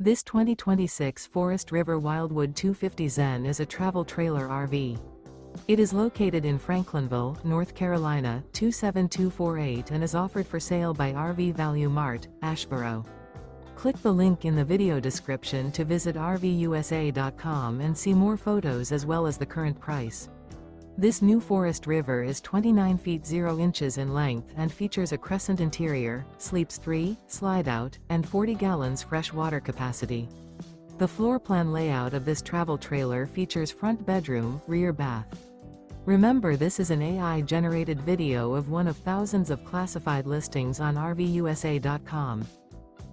This 2026 Forest River Wildwood 250 Zen is a travel trailer RV. It is located in Franklinville, North Carolina, 27248 and is offered for sale by RV Value Mart, Asheboro. Click the link in the video description to visit RVUSA.com and see more photos as well as the current price. This new Forest River is 29 feet 0 inches in length and features a Crescent interior, sleeps 3, Slideout, and 40 gallons fresh water capacity. The floor plan layout of this travel trailer features front bedroom, rear bath. Remember, this is an AI-generated video of one of thousands of classified listings on RVUSA.com.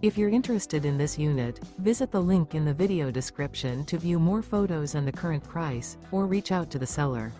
If you're interested in this unit, visit the link in the video description to view more photos and the current price, or reach out to the seller.